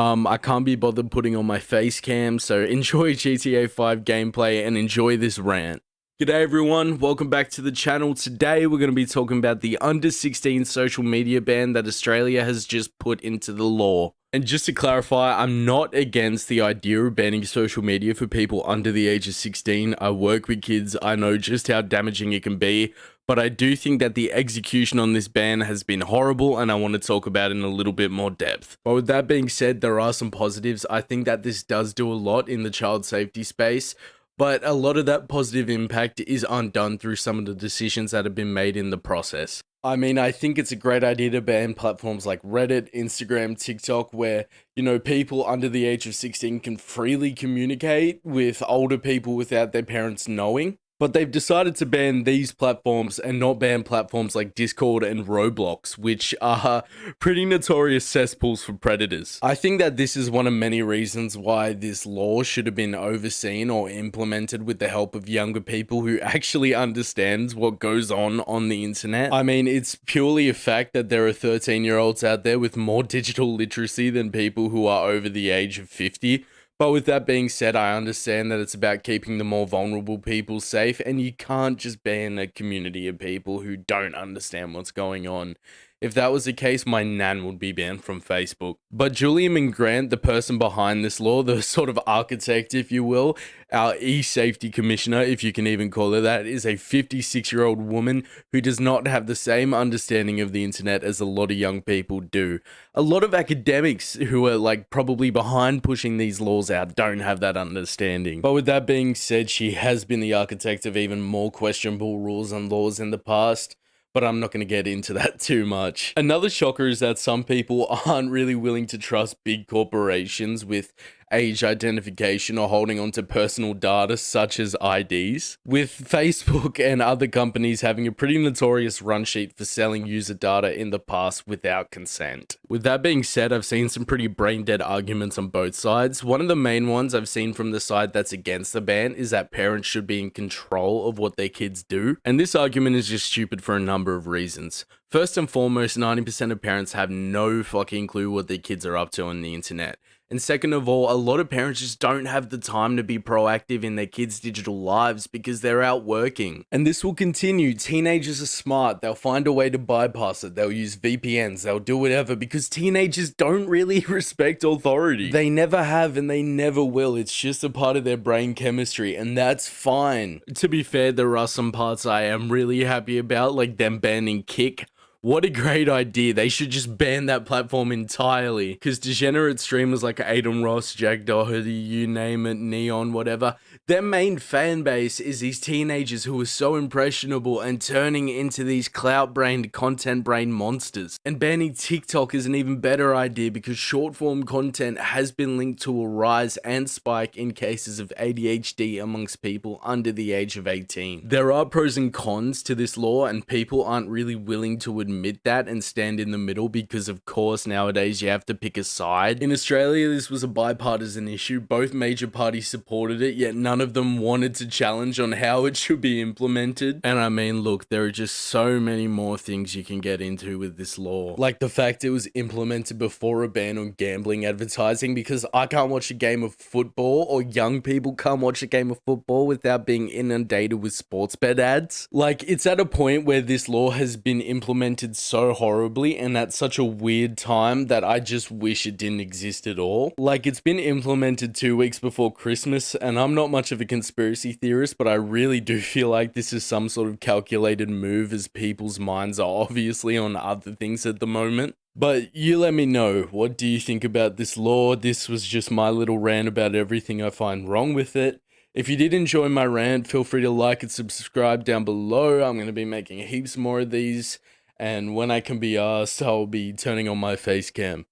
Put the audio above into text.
I can't be bothered putting on my face cam, so enjoy GTA 5 gameplay and enjoy this rant. G'day everyone, welcome back to the channel. Today we're going to be talking about the under 16 social media ban that Australia has just put into the law. And just to clarify, I'm not against the idea of banning social media for people under the age of 16. I work with kids, I know just how damaging it can be, but I do think that the execution on this ban has been horrible and I want to talk about it in a little bit more depth. But with that being said, there are some positives. I think that this does do a lot in the child safety space, but a lot of that positive impact is undone through some of the decisions that have been made in the process. I mean, I think it's a great idea to ban platforms like Reddit, Instagram, TikTok, where, people under the age of 16 can freely communicate with older people without their parents knowing. But they've decided to ban these platforms and not ban platforms like Discord and Roblox, which are pretty notorious cesspools for predators. I think that this is one of many reasons why this law should have been overseen or implemented with the help of younger people who actually understands what goes on the internet. I mean, it's purely a fact that there are 13-year-olds out there with more digital literacy than people who are over the age of 50. But with that being said, I understand that it's about keeping the more vulnerable people safe, and you can't just ban a community of people who don't understand what's going on. If that was the case, my nan would be banned from Facebook. But Julian Grant, the person behind this law, the sort of architect, if you will, our e-safety commissioner, if you can even call her that, is a 56-year-old woman who does not have the same understanding of the internet as a lot of young people do. A lot of academics who are probably behind pushing these laws out don't have that understanding. But with that being said, she has been the architect of even more questionable rules and laws in the past. But I'm not going to get into that too much. Another shocker is that some people aren't really willing to trust big corporations with age identification or holding onto personal data such as IDs, with Facebook and other companies having a pretty notorious run sheet for selling user data in the past without consent. With that being said, I've seen some pretty brain dead arguments on both sides. One of the main ones I've seen from the side that's against the ban is that parents should be in control of what their kids do, and this argument is just stupid for a number of reasons. First and foremost, 90% of parents have no fucking clue what their kids are up to on the internet. And second of all, a lot of parents just don't have the time to be proactive in their kids' digital lives because they're out working. And this will continue. Teenagers are smart. They'll find a way to bypass it. They'll use VPNs. They'll do whatever because teenagers don't really respect authority. They never have and they never will. It's just a part of their brain chemistry and that's fine. To be fair, there are some parts I am really happy about, like them banning Kick. What a great idea. They should just ban that platform entirely. Because degenerate streamers like Adin Ross, Jack Doherty, you name it, Neon, whatever, their main fan base is these teenagers who are so impressionable and turning into these clout-brained, content-brained monsters. And banning TikTok is an even better idea because short-form content has been linked to a rise and spike in cases of ADHD amongst people under the age of 18. There are pros and cons to this law and people aren't really willing to admit that and stand in the middle because of course nowadays you have to pick a side. In Australia this was a bipartisan issue, both major parties supported it, yet none of them wanted to challenge on how it should be implemented. And I mean, look, there are just so many more things you can get into with this law. Like the fact it was implemented before a ban on gambling advertising, because I can't watch a game of football, or young people can't watch a game of football without being inundated with sports bet ads. It's at a point where this law has been implemented so horribly and at such a weird time that I just wish it didn't exist at all. It's been implemented 2 weeks before Christmas, and I'm not much of a conspiracy theorist, but I really do feel like this is some sort of calculated move as people's minds are obviously on other things at the moment. But you let me know, what do you think about this law? This was just my little rant about everything I find wrong with it. If you did enjoy my rant, feel free to like and subscribe down below. I'm going to be making heaps more of these. And when I can be asked, I'll be turning on my face cam.